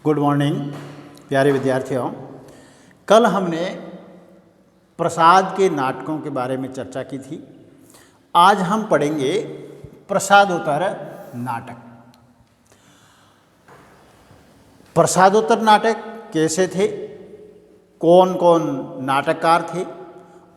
Good morning प्यारे विद्यार्थियों। कल हमने प्रसाद के नाटकों के बारे में चर्चा की थी। आज हम पढ़ेंगे प्रसादोत्तर नाटक। प्रसादोत्तर नाटक कैसे थे, कौन कौन नाटककार थे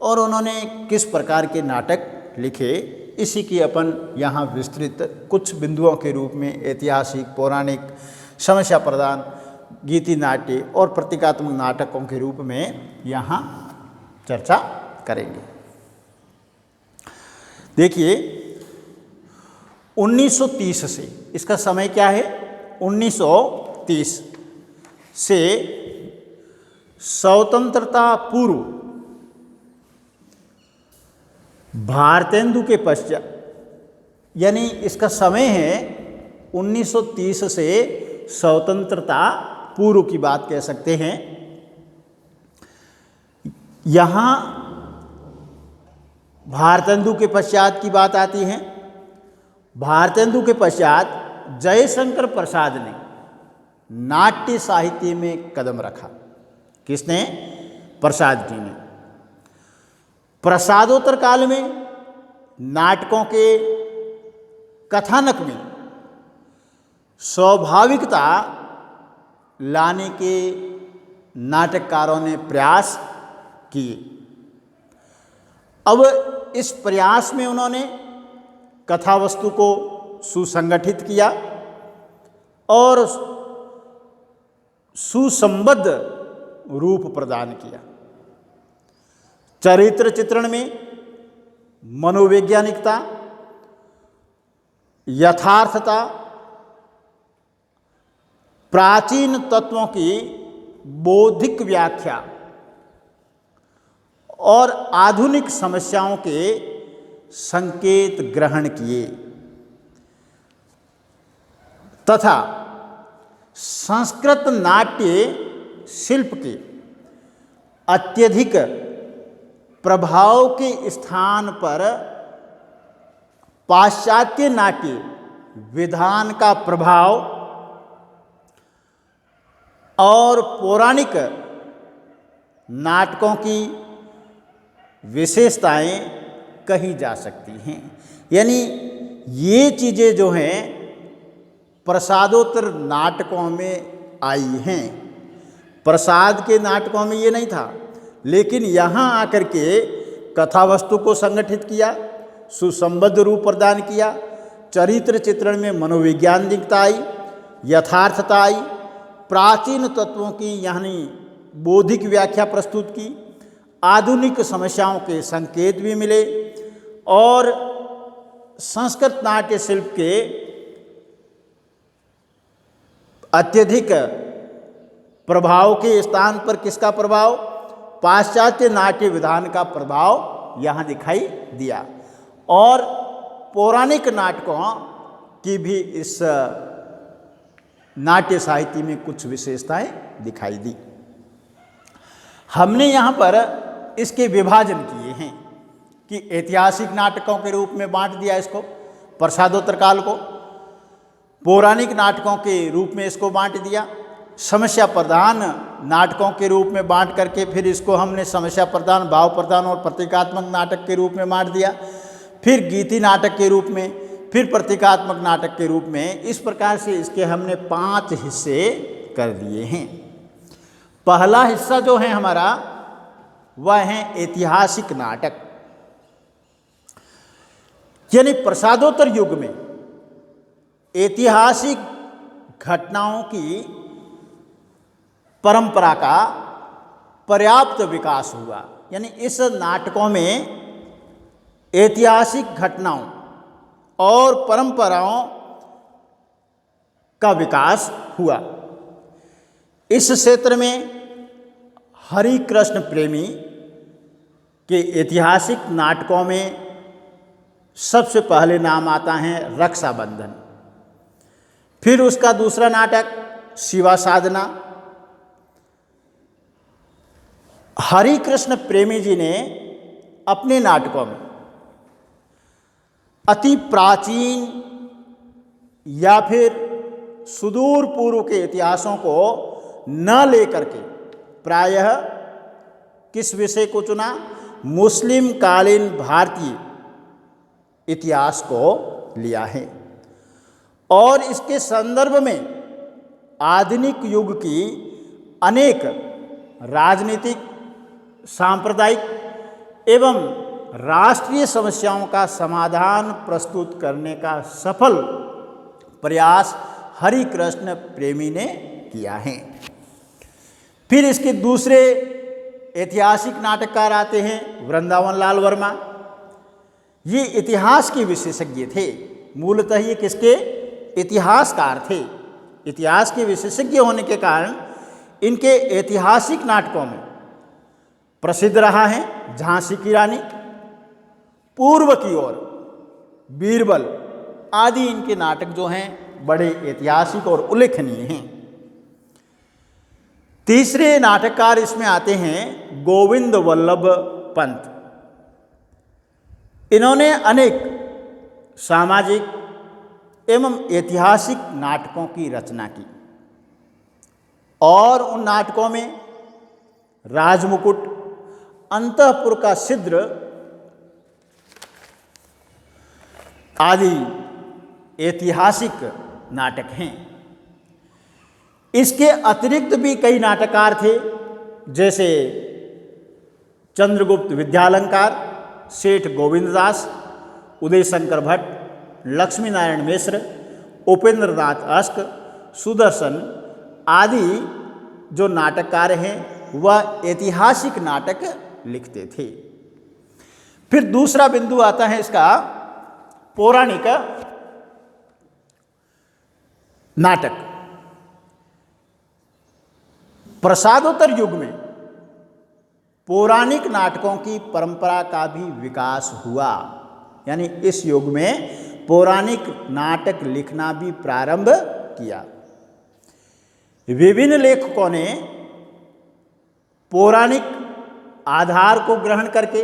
और उन्होंने किस प्रकार के नाटक लिखे, इसी की अपन यहाँ विस्तृत कुछ बिंदुओं के रूप में ऐतिहासिक, पौराणिक, समस्या प्रदान, गीति नाट्य और प्रतीकात्मक नाटकों के रूप में यहाँ चर्चा करेंगे। देखिए 1930 से, इसका समय क्या है, 1930 से स्वतंत्रता पूर्व भारतेंदु के पश्चात, यानी इसका समय है 1930 से स्वतंत्रता पूर्व की बात कह सकते हैं। यहाँ भारतेंदु के पश्चात की बात आती है। भारतेंदु के पश्चात जयशंकर प्रसाद ने नाट्य साहित्य में कदम रखा। किसने? प्रसाद जी ने। प्रसादोत्तर काल में नाटकों के कथानक में स्वाभाविकता लाने के नाटककारों ने प्रयास किए। अब इस प्रयास में उन्होंने कथा वस्तु को सुसंगठित किया और सुसंबद्ध रूप प्रदान किया। चरित्र चित्रण में मनोवैज्ञानिकता, यथार्थता, प्राचीन तत्वों की बौद्धिक व्याख्या और आधुनिक समस्याओं के संकेत ग्रहण किए तथा संस्कृत नाट्य शिल्प के अत्यधिक प्रभाव के स्थान पर पाश्चात्य नाट्य विधान का प्रभाव और पौराणिक नाटकों की विशेषताएं कही जा सकती हैं। यानी ये चीज़ें जो हैं प्रसादोत्तर नाटकों में आई हैं। प्रसाद के नाटकों में ये नहीं था, लेकिन यहाँ आकर के कथा वस्तु को संगठित किया, सुसंबद्ध रूप प्रदान किया, चरित्र चित्रण में मनोवैज्ञानिकता आई, यथार्थता आई, प्राचीन तत्वों की यानी बौद्धिक व्याख्या प्रस्तुत की, आधुनिक समस्याओं के संकेत भी मिले और संस्कृत नाट्य शिल्प के अत्यधिक प्रभाव के स्थान पर किसका प्रभाव? पाश्चात्य नाट्य विधान का प्रभाव यहाँ दिखाई दिया और पौराणिक नाटकों की भी इस नाट्य साहित्य में कुछ विशेषताएं दिखाई दी। हमने यहाँ पर इसके विभाजन किए हैं कि ऐतिहासिक नाटकों के रूप में बांट दिया इसको, प्रसादोत्तर काल को, पौराणिक नाटकों के रूप में इसको बांट दिया, समस्या प्रधान नाटकों के रूप में बांट करके फिर इसको हमने समस्या प्रधान, भाव प्रधान और प्रतीकात्मक नाटक के रूप में बांट दिया, फिर गीति नाटक के रूप में, फिर प्रतीकात्मक नाटक के रूप में। इस प्रकार से इसके हमने 5 हिस्से कर दिए हैं। पहला हिस्सा जो है हमारा वह है ऐतिहासिक नाटक, यानी प्रसादोत्तर युग में ऐतिहासिक घटनाओं की परंपरा का पर्याप्त विकास हुआ। यानी इस नाटकों में ऐतिहासिक घटनाओं और परंपराओं का विकास हुआ। इस क्षेत्र में हरिकृष्ण प्रेमी के ऐतिहासिक नाटकों में सबसे पहले नाम आता है रक्षाबंधन। फिर उसका दूसरा नाटक शिवा साधना। हरिकृष्ण प्रेमी जी ने अपने नाटकों में अति प्राचीन या फिर सुदूर पूर्व के इतिहासों को न लेकर के प्रायः किस विषय को चुना? मुस्लिम कालीन भारतीय इतिहास को लिया है और इसके संदर्भ में आधुनिक युग की अनेक राजनीतिक, सांप्रदायिक एवं राष्ट्रीय समस्याओं का समाधान प्रस्तुत करने का सफल प्रयास हरिकृष्ण प्रेमी ने किया है। फिर इसके दूसरे ऐतिहासिक नाटककार आते हैं वृंदावन लाल वर्मा। ये इतिहास के विशेषज्ञ थे। मूलतः ये किसके? इतिहासकार थे। इतिहास के विशेषज्ञ होने के कारण इनके ऐतिहासिक नाटकों में प्रसिद्ध रहा है झांसी की रानी, पूर्व की ओर, बीरबल आदि इनके नाटक जो हैं बड़े ऐतिहासिक और उल्लेखनीय हैं। तीसरे नाटककार इसमें आते हैं गोविंद वल्लभ पंत। इन्होंने अनेक सामाजिक एवं ऐतिहासिक नाटकों की रचना की और उन नाटकों में राजमुकुट, अंतःपुर का छिद्र आदि ऐतिहासिक नाटक हैं। इसके अतिरिक्त भी कई नाटककार थे, जैसे चंद्रगुप्त विद्यालंकार, सेठ गोविंददास, उदय शंकर भट्ट, लक्ष्मी नारायण मिश्र, उपेंद्रनाथ अश्क, सुदर्शन आदि जो नाटककार हैं वह ऐतिहासिक नाटक लिखते थे। फिर दूसरा बिंदु आता है इसका पौराणिक नाटक। प्रसादोत्तर युग में पौराणिक नाटकों की परंपरा का भी विकास हुआ, यानी इस युग में पौराणिक नाटक लिखना भी प्रारंभ किया। विभिन्न लेखकों ने पौराणिक आधार को ग्रहण करके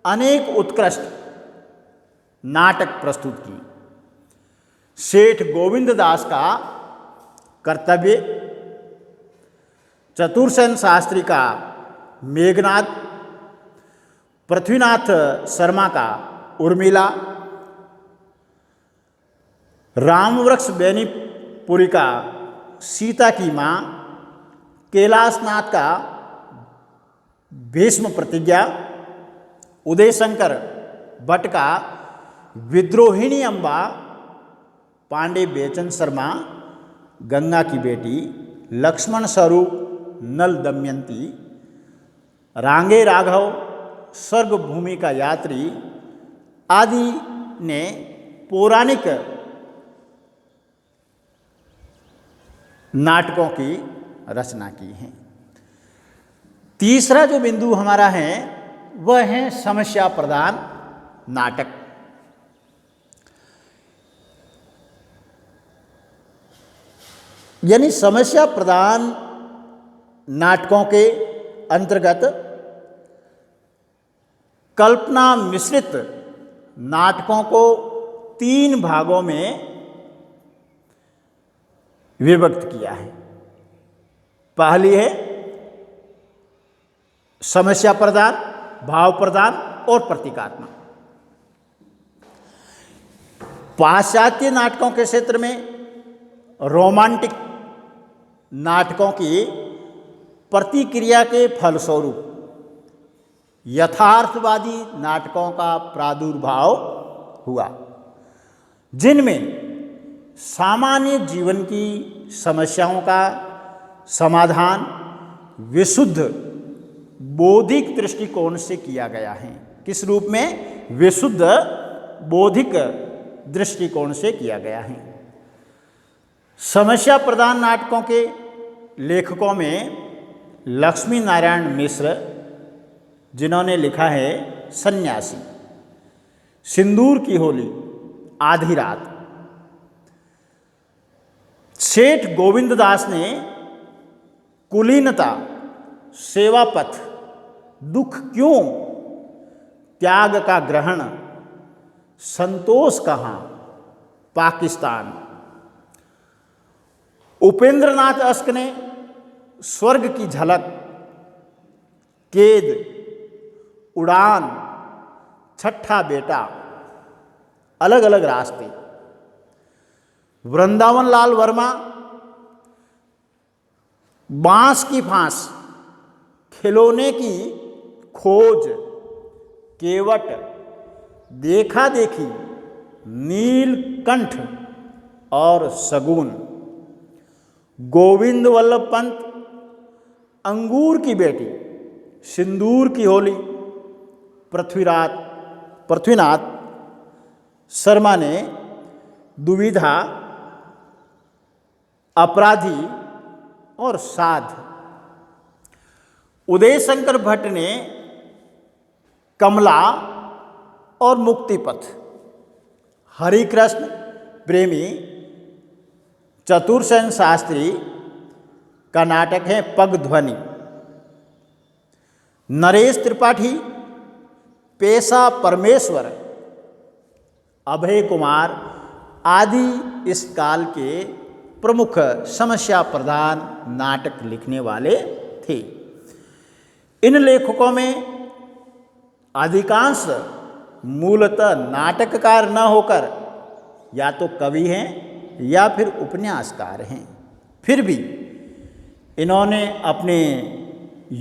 अनेक उत्कृष्ट नाटक प्रस्तुत किए। सेठ गोविंददास का कर्तव्य, चतुरसेन शास्त्री का मेघनाद, पृथ्वीनाथ शर्मा का उर्मिला, रामवृक्ष बेनीपुरी का सीता की माँ, कैलाशनाथ का भीष्म प्रतिज्ञा, उदय शंकर भट्ट का विद्रोहिणी अम्बा, पांडे बेचन शर्मा, गंगा की बेटी, लक्ष्मण स्वरूप, नल दमयंती, रांगे राघव, स्वर्ग भूमि का यात्री आदि ने पौराणिक नाटकों की रचना की है। तीसरा जो बिंदु हमारा है वह है समस्या प्रधान नाटक। यानी समस्या प्रधान नाटकों के अंतर्गत कल्पना मिश्रित नाटकों को 3 भागों में विभक्त किया है। पहली है समस्या प्रधान, भाव प्रधान और प्रतीकात्मक। पाश्चात्य नाटकों के क्षेत्र में रोमांटिक नाटकों की प्रतिक्रिया के फलस्वरूप यथार्थवादी नाटकों का प्रादुर्भाव हुआ, जिनमें सामान्य जीवन की समस्याओं का समाधान विशुद्ध बौद्धिक दृष्टिकोण से किया गया है। किस रूप में? विशुद्ध बौद्धिक दृष्टिकोण से किया गया है। समस्या प्रधान नाटकों के लेखकों में लक्ष्मी नारायण मिश्र, जिन्होंने लिखा है सन्यासी, सिंदूर की होली, आधी रात। सेठ गोविंददास ने कुलीनता, सेवा पथ, दुख क्यों, त्याग का ग्रहण, संतोष कहाँ, पाकिस्तान, उपेंद्रनाथ अश्क ने स्वर्ग की झलक, केद, उड़ान, छठा बेटा, अलग अलग रास्ते। वृंदावन लाल वर्मा बांस की फांस, खिलौने की खोज, केवट, देखा देखी, नीलकंठ और सगुन। गोविंद वल्लभ पंत अंगूर की बेटी, सिंदूर की होली। पृथ्वीनाथ शर्मा ने दुविधा, अपराधी और साध। उदय शंकर भट्ट ने कमला और मुक्तिपथ। हरिकृष्ण प्रेमी चतुरसेन शास्त्री का नाटक है पगध्वनि। नरेश त्रिपाठी पेशा परमेश्वर। अभय कुमार आदि इस काल के प्रमुख समस्या प्रधान नाटक लिखने वाले थे। इन लेखकों में अधिकांश मूलतः नाटककार न होकर या तो कवि हैं या फिर उपन्यासकार हैं। फिर भी इन्होंने अपने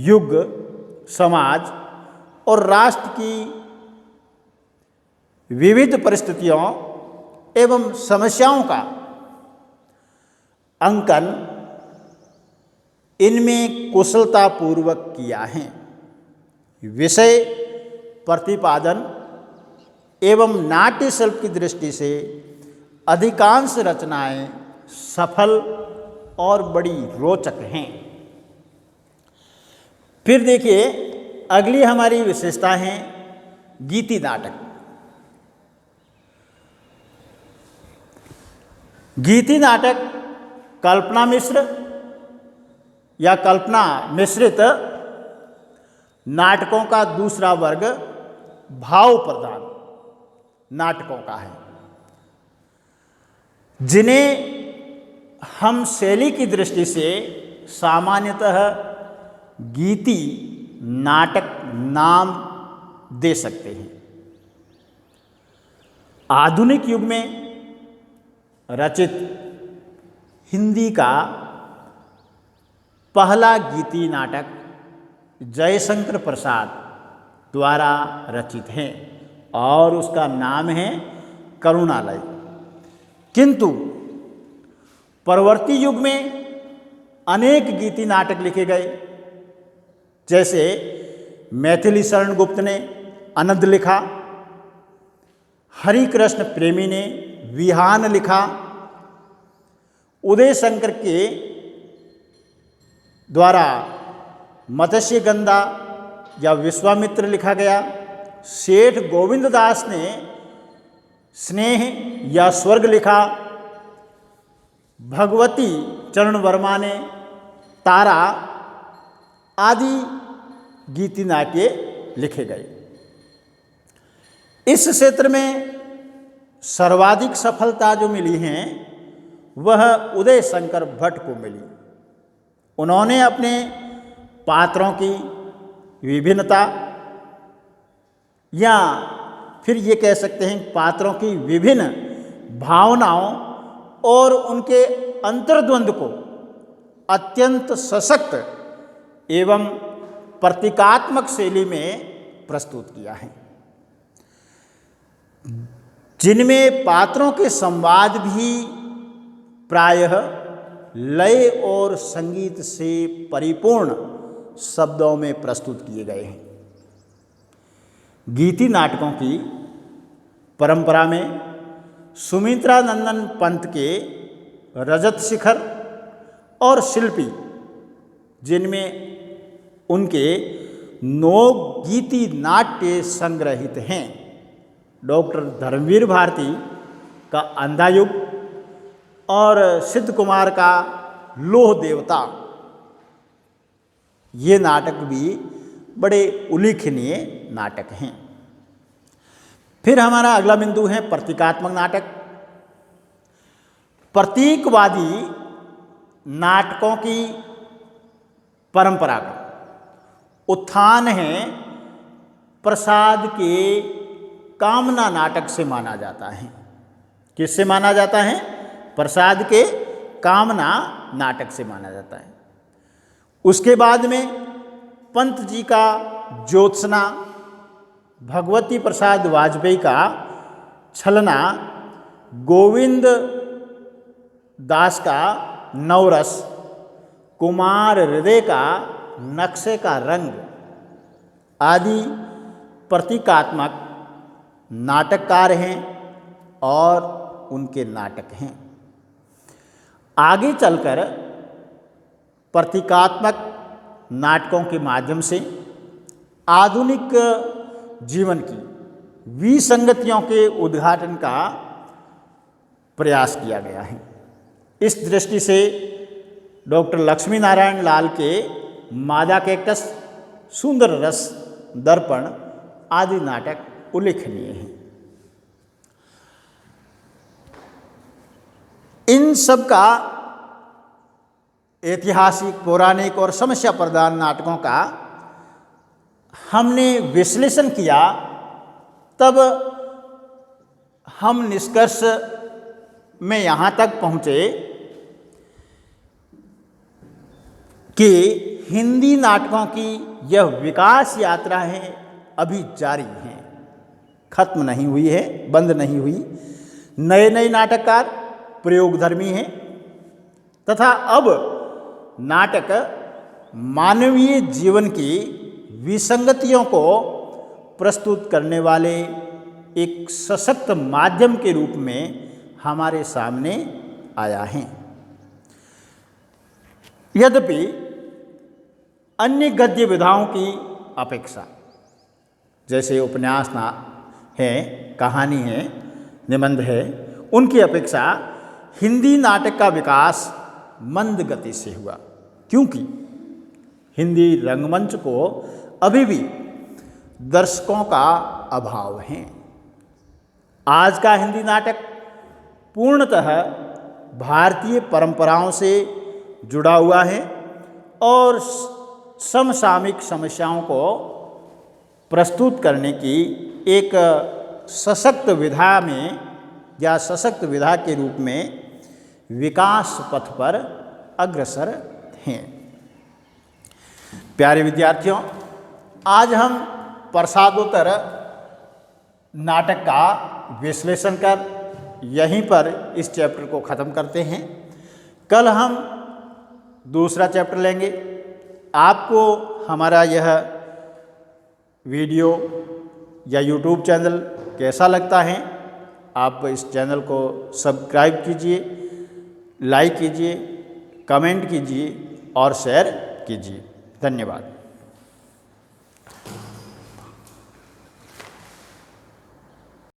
युग, समाज और राष्ट्र की विविध परिस्थितियों एवं समस्याओं का अंकन इनमें कुशलतापूर्वक किया है। विषय, प्रतिपादन एवं नाट्य शिल्प की दृष्टि से अधिकांश रचनाएं सफल और बड़ी रोचक हैं। फिर देखिए, अगली हमारी विशेषता है गीति नाटक। गीति नाटक कल्पना मिश्र या कल्पना मिश्रित नाटकों का दूसरा वर्ग भाव प्रधान नाटकों का है, जिन्हें हम शैली की दृष्टि से सामान्यतः गीति नाटक नाम दे सकते हैं। आधुनिक युग में रचित हिंदी का पहला गीति नाटक जयशंकर प्रसाद द्वारा रचित है और उसका नाम है करुणालय। किंतु परवर्ती युग में अनेक गीति नाटक लिखे गए, जैसे मैथिली शरण गुप्त ने अनंत लिखा, हरिकृष्ण प्रेमी ने विहान लिखा, उदय शंकर के द्वारा मत्स्य गंधा या विश्वामित्र लिखा गया, सेठ गोविंद दास ने स्नेह या स्वर्ग लिखा, भगवती चरण वर्मा ने तारा आदि गीति नाट्य लिखे गए। इस क्षेत्र में सर्वाधिक सफलता जो मिली है वह उदय शंकर भट्ट को मिली। उन्होंने अपने पात्रों की विभिन्नता या फिर ये कह सकते हैं पात्रों की विभिन्न भावनाओं और उनके अंतर्द्वंद को अत्यंत सशक्त एवं प्रतीकात्मक शैली में प्रस्तुत किया है, जिनमें पात्रों के संवाद भी प्रायः लय और संगीत से परिपूर्ण शब्दों में प्रस्तुत किए गए हैं। गीति नाटकों की परंपरा में सुमित्रा नंदन पंत के रजत शिखर और शिल्पी, जिनमें उनके 9 गीति नाट्य संग्रहित हैं, डॉक्टर धर्मवीर भारती का अंधा युग और सिद्ध कुमार का लोह देवता, ये नाटक भी बड़े उल्लेखनीय नाटक हैं। फिर हमारा अगला बिंदु है प्रतीकात्मक नाटक। प्रतीकवादी नाटकों की परंपरा का उत्थान है प्रसाद के कामना नाटक से माना जाता है। किससे माना जाता है? प्रसाद के कामना नाटक से माना जाता है। उसके बाद में पंत जी का ज्योत्सना, भगवती प्रसाद वाजपेयी का छलना, गोविंद दास का नवरस, कुमार हृदय का नक्शे का रंग आदि प्रतीकात्मक नाटककार हैं और उनके नाटक हैं। आगे चलकर प्रतीकात्मक नाटकों के माध्यम से आधुनिक जीवन की विसंगतियों के उद्घाटन का प्रयास किया गया है। इस दृष्टि से डॉक्टर लक्ष्मी नारायण लाल के मादा कैक्टस, सुंदर रस, दर्पण आदि नाटक उल्लेखनीय हैं। इन सब का ऐतिहासिक, पौराणिक और समस्या प्रधान नाटकों का हमने विश्लेषण किया, तब हम निष्कर्ष में यहाँ तक पहुँचे कि हिंदी नाटकों की यह विकास यात्रा है अभी जारी है, खत्म नहीं हुई है, बंद नहीं हुई। नए नए नाटककार प्रयोगधर्मी हैं तथा अब नाटक मानवीय जीवन की विसंगतियों को प्रस्तुत करने वाले एक सशक्त माध्यम के रूप में हमारे सामने आया है। यद्यपि अन्य गद्य विधाओं की अपेक्षा, जैसे उपन्यास है, कहानी है, निबंध है, उनकी अपेक्षा हिंदी नाटक का विकास मंद गति से हुआ, क्योंकि हिंदी रंगमंच को अभी भी दर्शकों का अभाव है। आज का हिंदी नाटक पूर्णतः भारतीय परंपराओं से जुड़ा हुआ है और समसामयिक समस्याओं को प्रस्तुत करने की एक सशक्त विधा में या सशक्त विधा के रूप में विकास पथ पर अग्रसर हैं। प्यारे विद्यार्थियों, आज हम प्रसादोत्तर नाटक का विश्लेषण कर यहीं पर इस चैप्टर को ख़त्म करते हैं। कल हम दूसरा चैप्टर लेंगे। आपको हमारा यह वीडियो या यूट्यूब चैनल कैसा लगता है? आप इस चैनल को सब्सक्राइब कीजिए, लाइक कीजिए, कमेंट कीजिए और शेयर कीजिए। धन्यवाद।